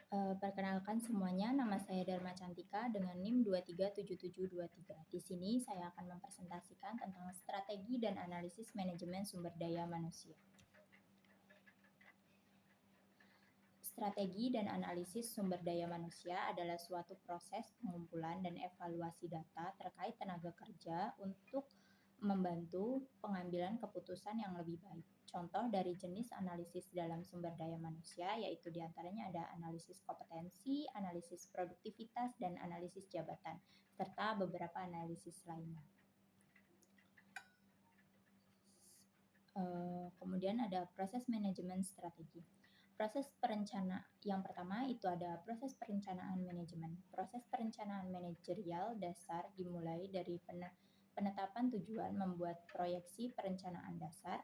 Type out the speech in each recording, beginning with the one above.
Perkenalkan semuanya, nama saya Dharma Cantika dengan NIM 237723. Di sini saya akan mempresentasikan tentang strategi dan analisis manajemen sumber daya manusia. Strategi dan analisis sumber daya manusia adalah suatu proses pengumpulan dan evaluasi data terkait tenaga kerja untuk membantu pengambilan keputusan yang lebih baik. Contoh dari jenis analisis dalam sumber daya manusia yaitu diantaranya ada analisis kompetensi, analisis produktivitas, dan analisis jabatan, serta beberapa analisis lainnya. Kemudian ada proses manajemen strategi. Yang pertama itu ada proses perencanaan manajemen. Proses perencanaan manajerial dasar dimulai dari penetapan tujuan, membuat proyeksi perencanaan dasar,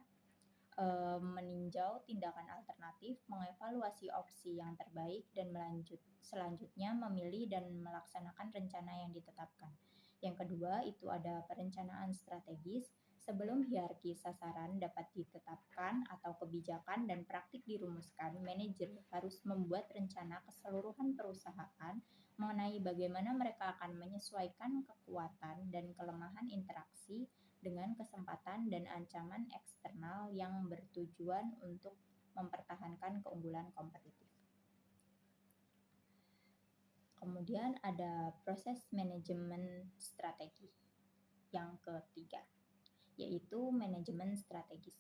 meninjau tindakan alternatif, mengevaluasi opsi yang terbaik, dan selanjutnya memilih dan melaksanakan rencana yang ditetapkan. Yang kedua itu ada perencanaan strategis. Sebelum hierarki sasaran dapat ditetapkan atau kebijakan dan praktik dirumuskan, manajer harus membuat rencana keseluruhan perusahaan mengenai bagaimana mereka akan menyesuaikan kekuatan dan kelemahan interaksi dengan kesempatan dan ancaman eksternal yang bertujuan untuk mempertahankan keunggulan kompetitif. Kemudian ada proses manajemen strategi yang ketiga, yaitu manajemen strategis.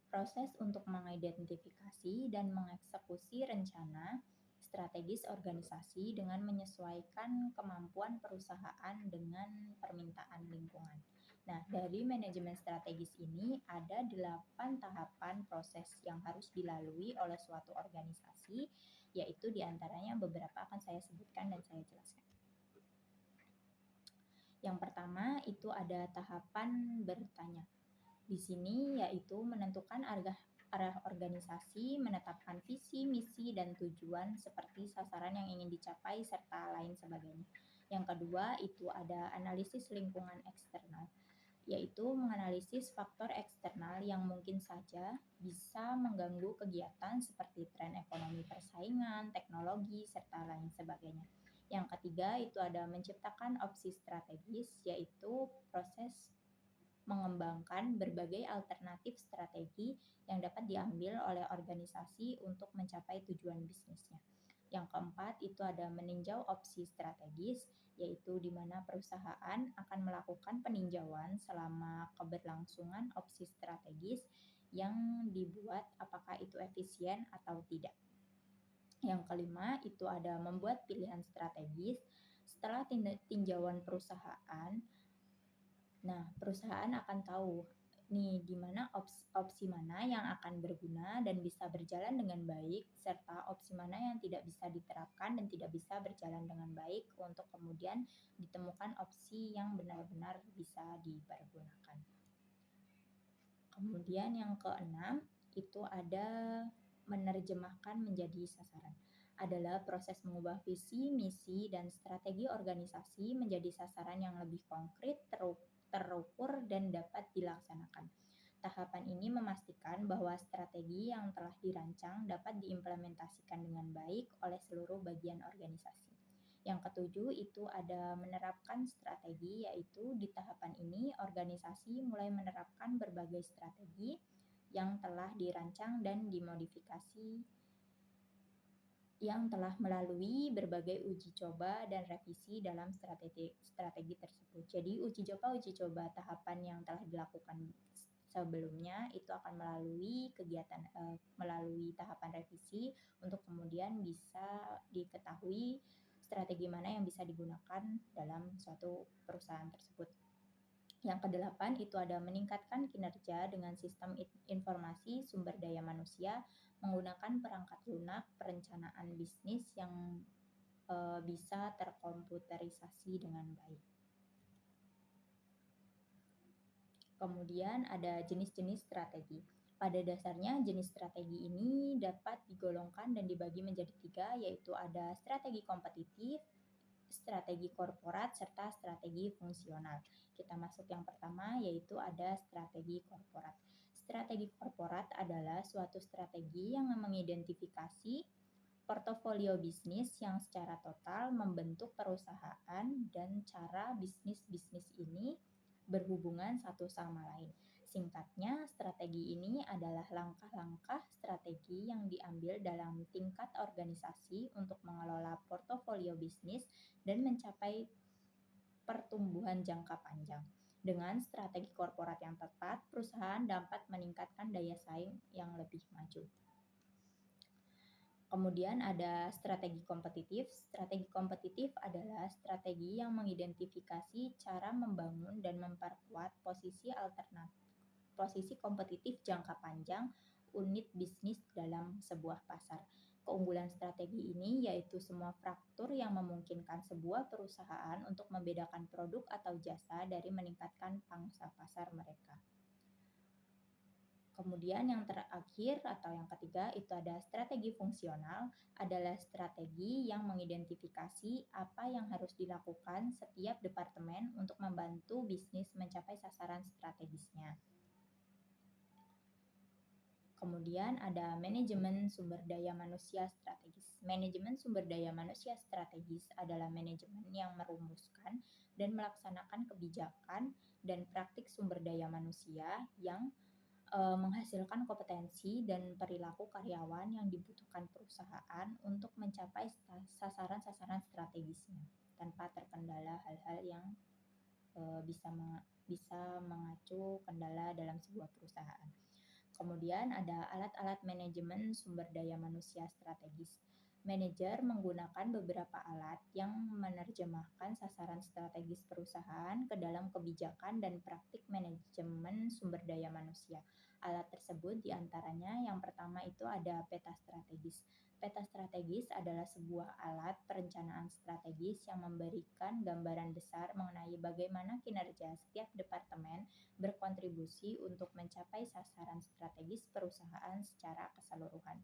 Proses untuk mengidentifikasi dan mengeksekusi rencana strategis organisasi dengan menyesuaikan kemampuan perusahaan dengan permintaan lingkungan. Nah, dari manajemen strategis ini ada 8 tahapan proses yang harus dilalui oleh suatu organisasi, yaitu diantaranya beberapa akan saya sebutkan dan saya jelaskan. Yang pertama itu ada tahapan bertanya. Di sini yaitu menentukan arah organisasi, menetapkan visi, misi, dan tujuan seperti sasaran yang ingin dicapai serta lain sebagainya. Yang kedua itu ada analisis lingkungan eksternal, yaitu menganalisis faktor eksternal yang mungkin saja bisa mengganggu kegiatan seperti tren ekonomi persaingan, teknologi, serta lain sebagainya. Yang ketiga itu ada menciptakan opsi strategis, yaitu proses mengembangkan berbagai alternatif strategi yang dapat diambil oleh organisasi untuk mencapai tujuan bisnisnya. Yang keempat itu ada meninjau opsi strategis, yaitu di mana perusahaan akan melakukan peninjauan selama keberlangsungan opsi strategis yang dibuat apakah itu efisien atau tidak. Yang kelima itu ada membuat pilihan strategis. Setelah tinjauan perusahaan, nah, perusahaan akan tahu nih di mana opsi mana yang akan berguna dan bisa berjalan dengan baik, serta opsi mana yang tidak bisa diterapkan dan tidak bisa berjalan dengan baik untuk kemudian ditemukan opsi yang benar-benar bisa dipergunakan. Kemudian yang keenam itu ada menerjemahkan menjadi sasaran. Adalah proses mengubah visi, misi, dan strategi organisasi menjadi sasaran yang lebih konkret, terukur, dan dapat dilaksanakan. Tahapan ini memastikan bahwa strategi yang telah dirancang dapat diimplementasikan dengan baik oleh seluruh bagian organisasi. Yang ketujuh itu ada menerapkan strategi, yaitu di tahapan ini organisasi mulai menerapkan berbagai strategi yang telah dirancang dan dimodifikasi yang telah melalui berbagai uji coba dan revisi dalam strategi tersebut. Jadi uji coba tahapan yang telah dilakukan sebelumnya itu akan melalui tahapan revisi untuk kemudian bisa diketahui strategi mana yang bisa digunakan dalam suatu perusahaan tersebut. Yang kedelapan itu ada meningkatkan kinerja dengan sistem informasi sumber daya manusia menggunakan perangkat lunak perencanaan bisnis yang bisa terkomputerisasi dengan baik. Kemudian ada jenis-jenis strategi. Pada dasarnya jenis strategi ini dapat digolongkan dan dibagi menjadi 3, yaitu ada strategi kompetitif, strategi korporat, serta strategi fungsional. Kita masuk yang pertama, yaitu ada strategi korporat. Strategi korporat adalah suatu strategi yang mengidentifikasi portofolio bisnis yang secara total membentuk perusahaan dan cara bisnis-bisnis ini berhubungan satu sama lain. Singkatnya, strategi ini adalah langkah-langkah strategi yang diambil dalam tingkat organisasi untuk mengelola portofolio bisnis dan mencapai pertumbuhan jangka panjang. Dengan strategi korporat yang tepat, perusahaan dapat meningkatkan daya saing yang lebih maju. Kemudian ada strategi kompetitif. Strategi kompetitif adalah strategi yang mengidentifikasi cara membangun dan memperkuat posisi kompetitif jangka panjang unit bisnis dalam sebuah pasar. Keunggulan strategi ini yaitu semua faktor yang memungkinkan sebuah perusahaan untuk membedakan produk atau jasa dari meningkatkan pangsa pasar mereka. Kemudian yang terakhir atau yang ketiga itu ada strategi fungsional, adalah strategi yang mengidentifikasi apa yang harus dilakukan setiap departemen untuk membantu bisnis mencapai sasaran strategisnya. Kemudian ada manajemen sumber daya manusia strategis. Manajemen sumber daya manusia strategis adalah manajemen yang merumuskan dan melaksanakan kebijakan dan praktik sumber daya manusia yang menghasilkan kompetensi dan perilaku karyawan yang dibutuhkan perusahaan untuk mencapai sasaran-sasaran strategisnya tanpa terkendala hal-hal yang bisa mengacu kendala dalam sebuah perusahaan. Kemudian ada alat-alat manajemen sumber daya manusia strategis. Manajer menggunakan beberapa alat yang menerjemahkan sasaran strategis perusahaan ke dalam kebijakan dan praktik manajemen sumber daya manusia. Alat tersebut diantaranya yang pertama itu ada peta strategis. Peta strategis adalah sebuah alat perencanaan strategis yang memberikan gambaran besar mengenai bagaimana kinerja setiap departemen berkontribusi untuk mencapai sasaran strategis perusahaan secara keseluruhan.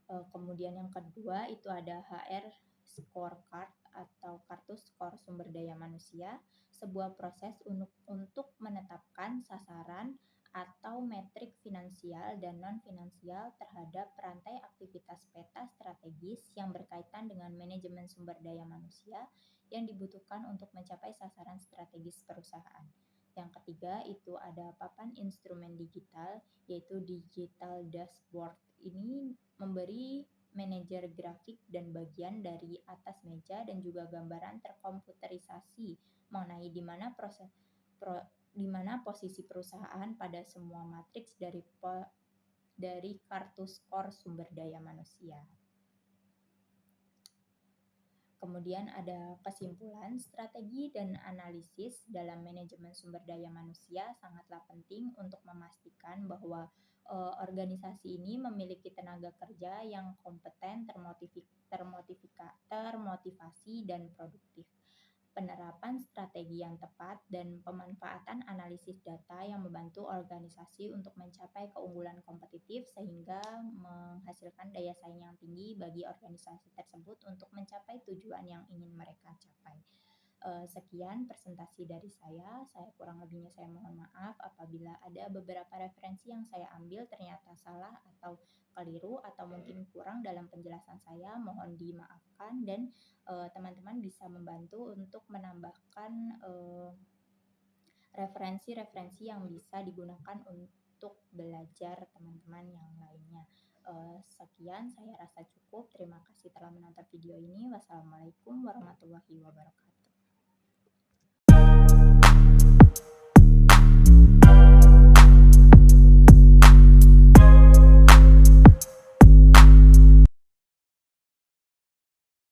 Kemudian yang kedua itu ada HR Scorecard atau kartu skor sumber daya manusia, sebuah proses untuk menetapkan sasaran atau metrik finansial dan non-finansial terhadap rantai aktivitas peta strategis yang berkaitan dengan manajemen sumber daya manusia yang dibutuhkan untuk mencapai sasaran strategis perusahaan. Yang ketiga itu ada papan instrumen digital, yaitu digital dashboard. Ini memberi manajer grafik dan bagian dari atas meja dan juga gambaran terkomputerisasi mengenai di mana posisi perusahaan pada semua matriks dari kartu skor sumber daya manusia. Kemudian ada kesimpulan, strategi dan analisis dalam manajemen sumber daya manusia sangatlah penting untuk memastikan bahwa organisasi ini memiliki tenaga kerja yang kompeten, termotivasi dan produktif. Penerapan strategi yang tepat dan pemanfaatan analisis data yang membantu organisasi untuk mencapai keunggulan kompetitif sehingga menghasilkan daya saing yang tinggi bagi organisasi tersebut untuk mencapai tujuan yang ingin mereka capai. Sekian presentasi dari saya kurang lebihnya saya mohon maaf apabila ada beberapa referensi yang saya ambil ternyata salah atau keliru atau mungkin kurang dalam penjelasan saya, mohon dimaafkan dan teman-teman bisa membantu untuk menambahkan referensi-referensi yang bisa digunakan untuk belajar teman-teman yang lainnya. Sekian saya rasa cukup. Terima kasih telah menonton video ini. Wassalamualaikum warahmatullahi wabarakatuh.